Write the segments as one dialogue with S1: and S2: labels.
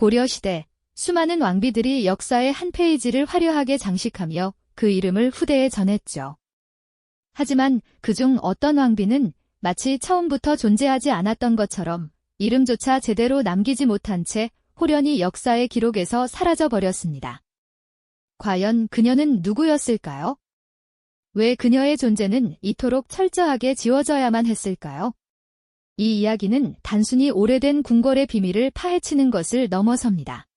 S1: 고려시대, 수많은 왕비들이 역사의 한 페이지를 화려하게 장식하며 그 이름을 후대에 전했죠. 하지만 그중 어떤 왕비는 마치 처음부터 존재하지 않았던 것처럼 이름조차 제대로 남기지 못한 채 호련히 역사의 기록에서 사라져버렸습니다. 과연 그녀는 누구였을까요? 왜 그녀의 존재는 이토록 철저하게 지워져야만 했을까요? 이 이야기는 단순히 오래된 궁궐의 비밀을 파헤치는 것을 넘어섭니다.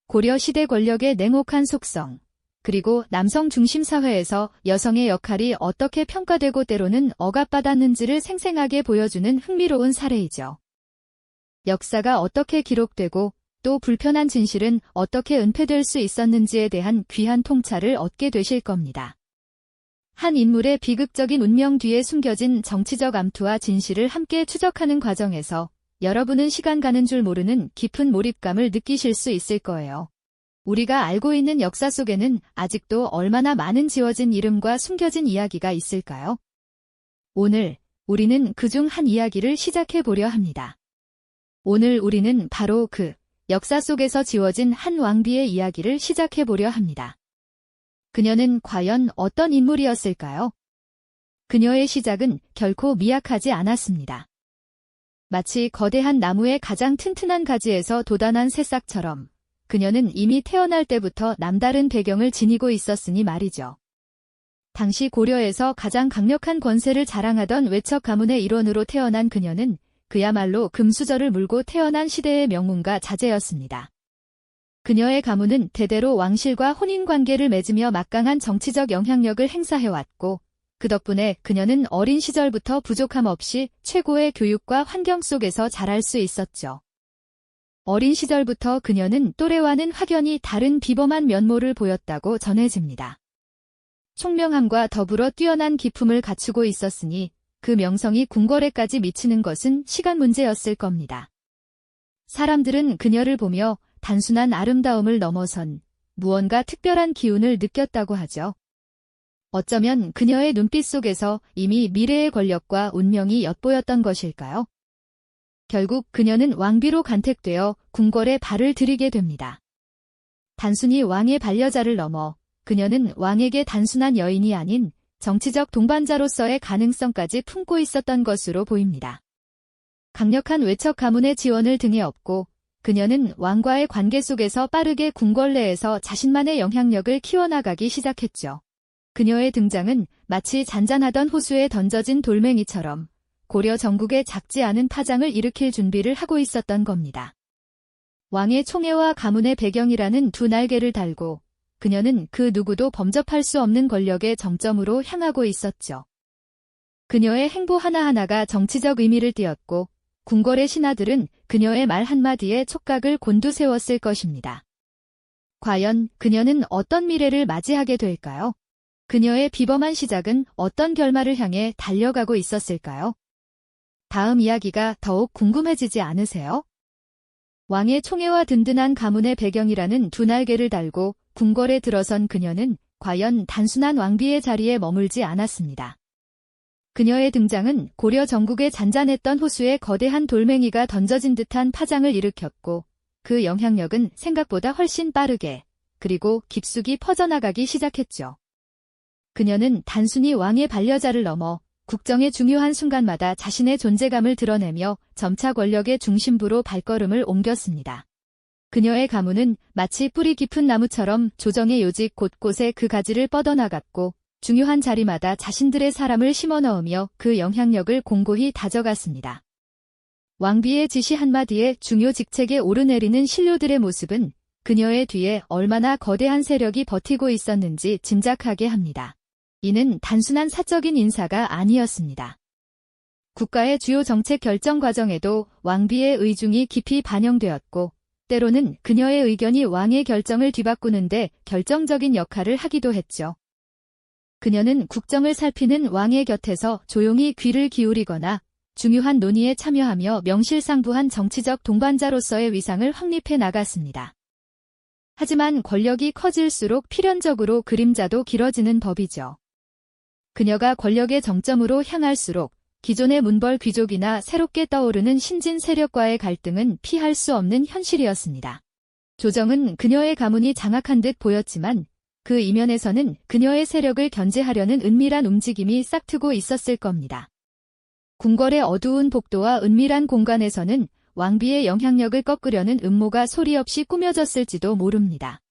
S1: 고려 시대 권력의 냉혹한 속성, 그리고 남성 중심 사회에서 여성의 역할이 어떻게 평가되고 때로는 억압받았는지를 생생하게 보여주는 흥미로운 사례이죠. 역사가 어떻게 기록되고 또 불편한 진실은 어떻게 은폐될 수 있었는지에 대한 귀한 통찰을 얻게 되실 겁니다. 한 인물의 비극적인 운명 뒤에 숨겨진 정치적 암투와 진실을 함께 추적하는 과정에서 여러분은 시간 가는 줄 모르는 깊은 몰입감을 느끼실 수 있을 거예요. 우리가 알고 있는 역사 속에는 아직도 얼마나 많은 지워진 이름과 숨겨진 이야기가 있을까요? 오늘 우리는 그중 한 이야기를 시작해 보려 합니다. 오늘 우리는 바로 그 역사 속에서 지워진 한 왕비의 이야기를 시작해 보려 합니다. 그녀는 과연 어떤 인물이었을까요? 그녀의 시작은 결코 미약하지 않았습니다. 마치 거대한 나무의 가장 튼튼한 가지에서 돋아난 새싹처럼 그녀는 이미 태어날 때부터 남다른 배경을 지니고 있었으니 말이죠. 당시 고려에서 가장 강력한 권세를 자랑하던 외척 가문의 일원으로 태어난 그녀는 그야말로 금수저를 물고 태어난 시대의 명문가 자제였습니다. 그녀의 가문은 대대로 왕실과 혼인관계를 맺으며 막강한 정치적 영향력을 행사해왔고 그 덕분에 그녀는 어린 시절부터 부족함 없이 최고의 교육과 환경 속에서 자랄 수 있었죠. 어린 시절부터 그녀는 또래와는 확연히 다른 비범한 면모를 보였다고 전해집니다. 총명함과 더불어 뛰어난 기품을 갖추고 있었으니 그 명성이 궁궐에까지 미치는 것은 시간 문제였을 겁니다. 사람들은 그녀를 보며 단순한 아름다움을 넘어선 무언가 특별한 기운을 느꼈다고 하죠. 어쩌면 그녀의 눈빛 속에서 이미 미래의 권력과 운명이 엿보였던 것일까요? 결국 그녀는 왕비로 간택되어 궁궐에 발을 들이게 됩니다. 단순히 왕의 반려자를 넘어 그녀는 왕에게 단순한 여인이 아닌 정치적 동반자로서의 가능성까지 품고 있었던 것으로 보입니다. 강력한 외척 가문의 지원을 등에 업고 그녀는 왕과의 관계 속에서 빠르게 궁궐 내에서 자신만의 영향력을 키워나가기 시작했죠. 그녀의 등장은 마치 잔잔하던 호수에 던져진 돌멩이처럼 고려 전국에 작지 않은 파장을 일으킬 준비를 하고 있었던 겁니다. 왕의 총애와 가문의 배경이라는 두 날개를 달고 그녀는 그 누구도 범접할 수 없는 권력의 정점으로 향하고 있었죠. 그녀의 행보 하나하나가 정치적 의미를 띠었고 궁궐의 신하들은 그녀의 말 한마디에 촉각을 곤두세웠을 것입니다. 과연 그녀는 어떤 미래를 맞이하게 될까요? 그녀의 비범한 시작은 어떤 결말을 향해 달려가고 있었을까요? 다음 이야기가 더욱 궁금해지지 않으세요? 왕의 총애와 든든한 가문의 배경이라는 두 날개를 달고 궁궐에 들어선 그녀는 과연 단순한 왕비의 자리에 머물지 않았습니다. 그녀의 등장은 고려 전국에 잔잔했던 호수에 거대한 돌멩이가 던져진 듯한 파장을 일으켰고 그 영향력은 생각보다 훨씬 빠르게 그리고 깊숙이 퍼져나가기 시작했죠. 그녀는 단순히 왕의 반려자를 넘어 국정의 중요한 순간마다 자신의 존재감을 드러내며 점차 권력의 중심부로 발걸음을 옮겼습니다. 그녀의 가문은 마치 뿌리 깊은 나무처럼 조정의 요직 곳곳에 그 가지를 뻗어나갔고 중요한 자리마다 자신들의 사람을 심어넣으며 그 영향력을 공고히 다져갔습니다. 왕비의 지시 한마디에 중요 직책에 오르내리는 신료들의 모습은 그녀의 뒤에 얼마나 거대한 세력이 버티고 있었는지 짐작하게 합니다. 이는 단순한 사적인 인사가 아니었습니다. 국가의 주요 정책 결정 과정에도 왕비의 의중이 깊이 반영되었고 때로는 그녀의 의견이 왕의 결정을 뒤바꾸는데 결정적인 역할을 하기도 했죠. 그녀는 국정을 살피는 왕의 곁에서 조용히 귀를 기울이거나 중요한 논의에 참여하며 명실상부한 정치적 동반자로서의 위상을 확립해 나갔습니다. 하지만 권력이 커질수록 필연적으로 그림자도 길어지는 법이죠. 그녀가 권력의 정점으로 향할수록 기존의 문벌 귀족이나 새롭게 떠오르는 신진 세력과의 갈등은 피할 수 없는 현실이었습니다. 조정은 그녀의 가문이 장악한 듯 보였지만 그 이면에서는 그녀의 세력을 견제하려는 은밀한 움직임이 싹트고 있었을 겁니다. 궁궐의 어두운 복도와 은밀한 공간에서는 왕비의 영향력을 꺾으려는 음모가 소리 없이 꾸며졌을지도 모릅니다.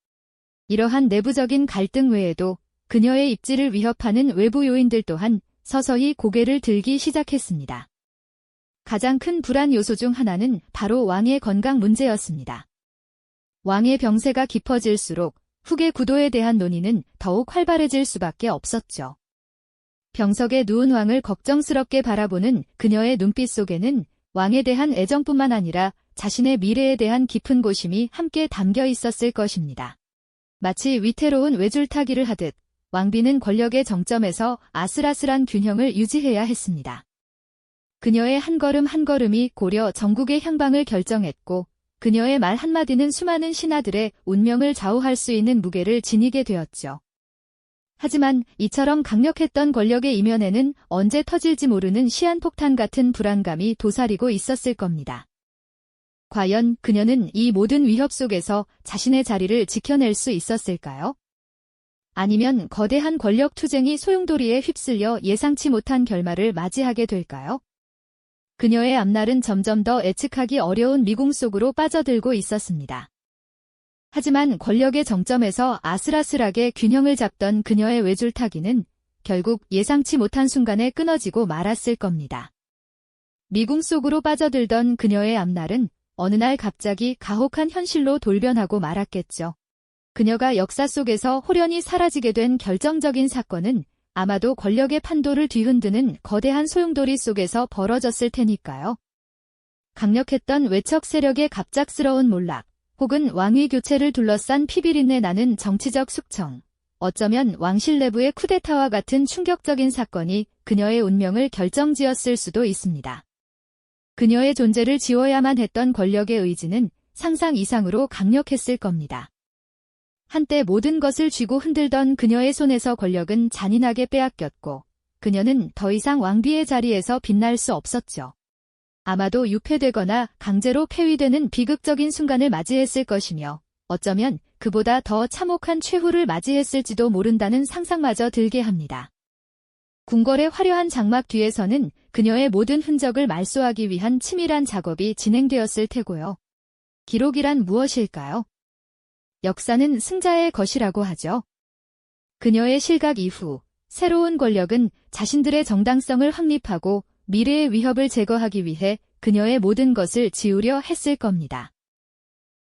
S1: 이러한 내부적인 갈등 외에도 그녀의 입지를 위협하는 외부 요인들 또한 서서히 고개를 들기 시작했습니다. 가장 큰 불안 요소 중 하나는 바로 왕의 건강 문제였습니다. 왕의 병세가 깊어질수록 후계 구도에 대한 논의는 더욱 활발해질 수밖에 없었죠. 병석에 누운 왕을 걱정스럽게 바라보는 그녀의 눈빛 속에는 왕에 대한 애정뿐만 아니라 자신의 미래에 대한 깊은 고심이 함께 담겨 있었을 것입니다. 마치 위태로운 외줄타기를 하듯 왕비는 권력의 정점에서 아슬아슬한 균형을 유지해야 했습니다. 그녀의 한 걸음 한 걸음이 고려 전국의 향방을 결정했고 그녀의 말 한마디는 수많은 신하들의 운명을 좌우할 수 있는 무게를 지니게 되었죠. 하지만 이처럼 강력했던 권력의 이면에는 언제 터질지 모르는 시한폭탄 같은 불안감이 도사리고 있었을 겁니다. 과연 그녀는 이 모든 위협 속에서 자신의 자리를 지켜낼 수 있었을까요? 아니면 거대한 권력 투쟁이 소용돌이에 휩쓸려 예상치 못한 결말을 맞이하게 될까요? 그녀의 앞날은 점점 더 예측하기 어려운 미궁 속으로 빠져들고 있었습니다. 하지만 권력의 정점에서 아슬아슬하게 균형을 잡던 그녀의 외줄타기는 결국 예상치 못한 순간에 끊어지고 말았을 겁니다. 미궁 속으로 빠져들던 그녀의 앞날은 어느 날 갑자기 가혹한 현실로 돌변하고 말았겠죠. 그녀가 역사 속에서 홀연히 사라지게 된 결정적인 사건은 아마도 권력의 판도를 뒤흔드는 거대한 소용돌이 속에서 벌어졌을 테니까요. 강력했던 외척 세력의 갑작스러운 몰락, 혹은 왕위 교체를 둘러싼 피비린내 나는 정치적 숙청, 어쩌면 왕실 내부의 쿠데타와 같은 충격적인 사건이 그녀의 운명을 결정지었을 수도 있습니다. 그녀의 존재를 지워야만 했던 권력의 의지는 상상 이상으로 강력했을 겁니다. 한때 모든 것을 쥐고 흔들던 그녀의 손에서 권력은 잔인하게 빼앗겼고 그녀는 더 이상 왕비의 자리에서 빛날 수 없었죠. 아마도 유폐되거나 강제로 폐위되는 비극적인 순간을 맞이했을 것이며 어쩌면 그보다 더 참혹한 최후를 맞이했을지도 모른다는 상상마저 들게 합니다. 궁궐의 화려한 장막 뒤에서는 그녀의 모든 흔적을 말소하기 위한 치밀한 작업이 진행되었을 테고요. 기록이란 무엇일까요? 역사는 승자의 것이라고 하죠. 그녀의 실각 이후 새로운 권력은 자신들의 정당성을 확립하고 미래의 위협을 제거하기 위해 그녀의 모든 것을 지우려 했을 겁니다.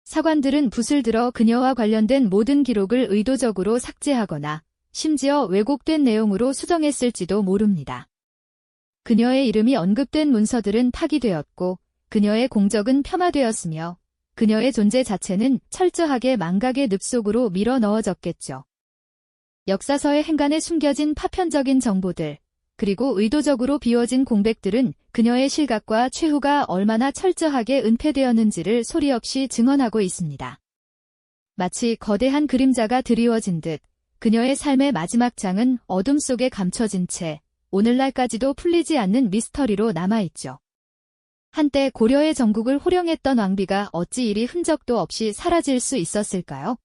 S1: 사관들은 붓을 들어 그녀와 관련된 모든 기록을 의도적으로 삭제하거나 심지어 왜곡된 내용으로 수정했을지도 모릅니다. 그녀의 이름이 언급된 문서들은 파기되었고 그녀의 공적은 폄하되었으며 그녀의 존재 자체는 철저하게 망각의 늪 속으로 밀어 넣어졌겠죠. 역사서의 행간에 숨겨진 파편적인 정보들, 그리고 의도적으로 비워진 공백들은 그녀의 실각과 최후가 얼마나 철저하게 은폐되었는지를 소리 없이 증언하고 있습니다. 마치 거대한 그림자가 드리워진 듯 그녀의 삶의 마지막 장은 어둠 속에 감춰진 채 오늘날까지도 풀리지 않는 미스터리로 남아있죠. 한때 고려의 전국을 호령했던 왕비가 어찌 이리 흔적도 없이 사라질 수 있었을까요?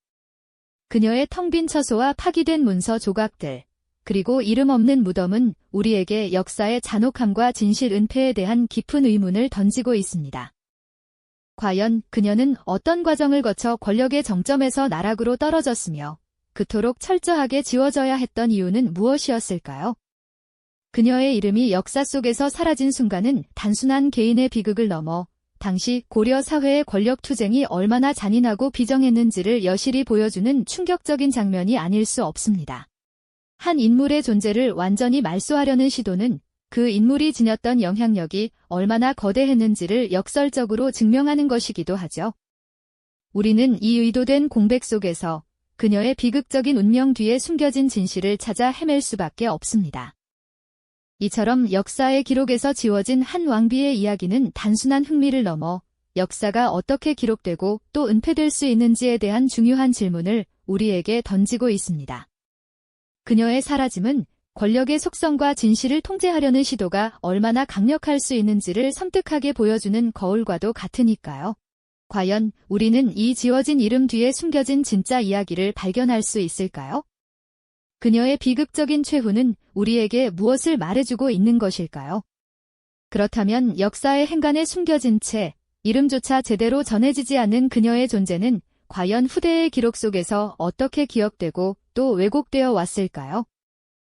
S1: 그녀의 텅 빈 처소와 파기된 문서 조각들, 그리고 이름 없는 무덤은 우리에게 역사의 잔혹함과 진실 은폐에 대한 깊은 의문을 던지고 있습니다. 과연 그녀는 어떤 과정을 거쳐 권력의 정점에서 나락으로 떨어졌으며 그토록 철저하게 지워져야 했던 이유는 무엇이었을까요? 그녀의 이름이 역사 속에서 사라진 순간은 단순한 개인의 비극을 넘어 당시 고려 사회의 권력 투쟁이 얼마나 잔인하고 비정했는지를 여실히 보여주는 충격적인 장면이 아닐 수 없습니다. 한 인물의 존재를 완전히 말소하려는 시도는 그 인물이 지녔던 영향력이 얼마나 거대했는지를 역설적으로 증명하는 것이기도 하죠. 우리는 이 의도된 공백 속에서 그녀의 비극적인 운명 뒤에 숨겨진 진실을 찾아 헤맬 수밖에 없습니다. 이처럼 역사의 기록에서 지워진 한 왕비의 이야기는 단순한 흥미를 넘어 역사가 어떻게 기록되고 또 은폐될 수 있는지에 대한 중요한 질문을 우리에게 던지고 있습니다. 그녀의 사라짐은 권력의 속성과 진실을 통제하려는 시도가 얼마나 강력할 수 있는지를 섬뜩하게 보여주는 거울과도 같으니까요. 과연 우리는 이 지워진 이름 뒤에 숨겨진 진짜 이야기를 발견할 수 있을까요? 그녀의 비극적인 최후는 우리에게 무엇을 말해주고 있는 것일까요? 그렇다면 역사의 행간에 숨겨진 채 이름조차 제대로 전해지지 않는 그녀의 존재는 과연 후대의 기록 속에서 어떻게 기억되고 또 왜곡되어 왔을까요?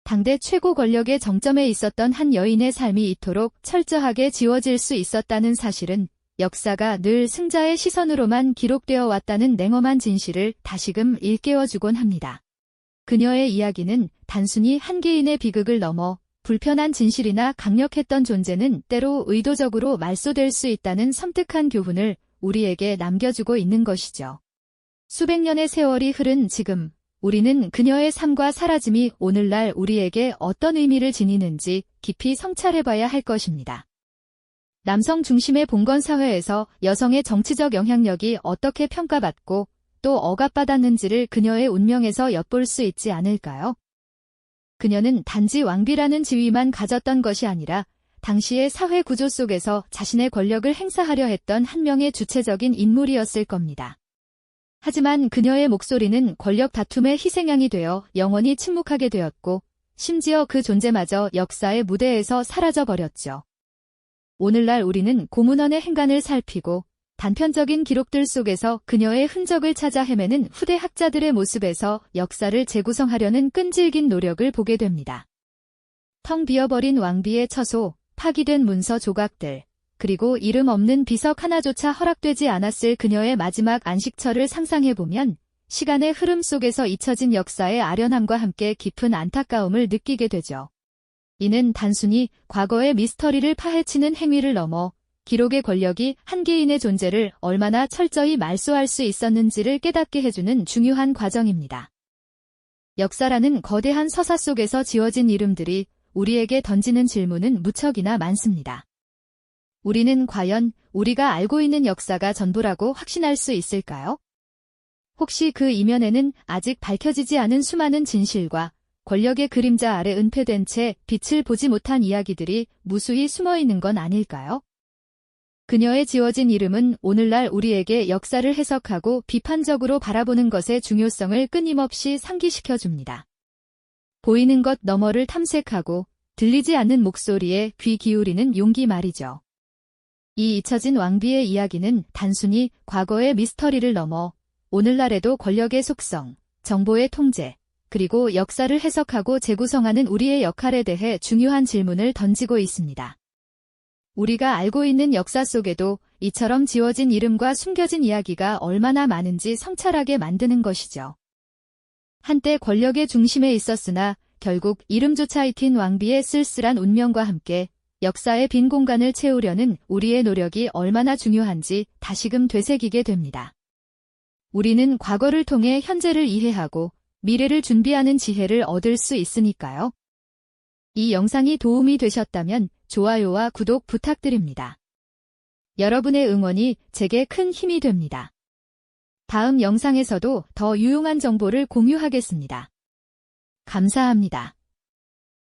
S1: 당대 최고 권력의 정점에 있었던 한 여인의 삶이 이토록 철저하게 지워질 수 있었다는 사실은 역사가 늘 승자의 시선으로만 기록되어 왔다는 냉엄한 진실을 다시금 일깨워주곤 합니다. 그녀의 이야기는 단순히 한 개인의 비극을 넘어 불편한 진실이나 강력했던 존재는 때로 의도적으로 말소될 수 있다는 섬뜩한 교훈을 우리에게 남겨주고 있는 것이죠. 수백 년의 세월이 흐른 지금, 우리는 그녀의 삶과 사라짐이 오늘날 우리에게 어떤 의미를 지니는지 깊이 성찰해봐야 할 것입니다. 남성 중심의 봉건 사회에서 여성의 정치적 영향력이 어떻게 평가받고 또 억압받았는지를 그녀의 운명에서 엿볼 수 있지 않을까요? 그녀는 단지 왕비라는 지위만 가졌던 것이 아니라 당시의 사회 구조 속에서 자신의 권력을 행사하려 했던 한 명의 주체적인 인물이었을 겁니다. 하지만 그녀의 목소리는 권력 다툼의 희생양이 되어 영원히 침묵하게 되었고 심지어 그 존재마저 역사의 무대에서 사라져버렸죠. 오늘날 우리는 고문원의 행간을 살피고 단편적인 기록들 속에서 그녀의 흔적을 찾아 헤매는 후대 학자들의 모습에서 역사를 재구성하려는 끈질긴 노력을 보게 됩니다. 텅 비어버린 왕비의 처소, 파기된 문서 조각들, 그리고 이름 없는 비석 하나조차 허락되지 않았을 그녀의 마지막 안식처를 상상해보면 시간의 흐름 속에서 잊혀진 역사의 아련함과 함께 깊은 안타까움을 느끼게 되죠. 이는 단순히 과거의 미스터리를 파헤치는 행위를 넘어 기록의 권력이 한 개인의 존재를 얼마나 철저히 말소할 수 있었는지를 깨닫게 해주는 중요한 과정입니다. 역사라는 거대한 서사 속에서 지워진 이름들이 우리에게 던지는 질문은 무척이나 많습니다. 우리는 과연 우리가 알고 있는 역사가 전부라고 확신할 수 있을까요? 혹시 그 이면에는 아직 밝혀지지 않은 수많은 진실과 권력의 그림자 아래 은폐된 채 빛을 보지 못한 이야기들이 무수히 숨어 있는 건 아닐까요? 그녀의 지워진 이름은 오늘날 우리에게 역사를 해석하고 비판적으로 바라보는 것의 중요성을 끊임없이 상기시켜줍니다. 보이는 것 너머를 탐색하고 들리지 않는 목소리에 귀 기울이는 용기 말이죠. 이 잊혀진 왕비의 이야기는 단순히 과거의 미스터리를 넘어 오늘날에도 권력의 속성, 정보의 통제, 그리고 역사를 해석하고 재구성하는 우리의 역할에 대해 중요한 질문을 던지고 있습니다. 우리가 알고 있는 역사 속에도 이처럼 지워진 이름과 숨겨진 이야기가 얼마나 많은지 성찰하게 만드는 것이죠. 한때 권력의 중심에 있었으나 결국 이름조차 잊힌 왕비의 쓸쓸한 운명과 함께 역사의 빈 공간을 채우려는 우리의 노력이 얼마나 중요한지 다시금 되새기게 됩니다. 우리는 과거를 통해 현재를 이해하고 미래를 준비하는 지혜를 얻을 수 있으니까요. 이 영상이 도움이 되셨다면 좋아요와 구독 부탁드립니다. 여러분의 응원이 제게 큰 힘이 됩니다. 다음 영상에서도 더 유용한 정보를 공유하겠습니다. 감사합니다.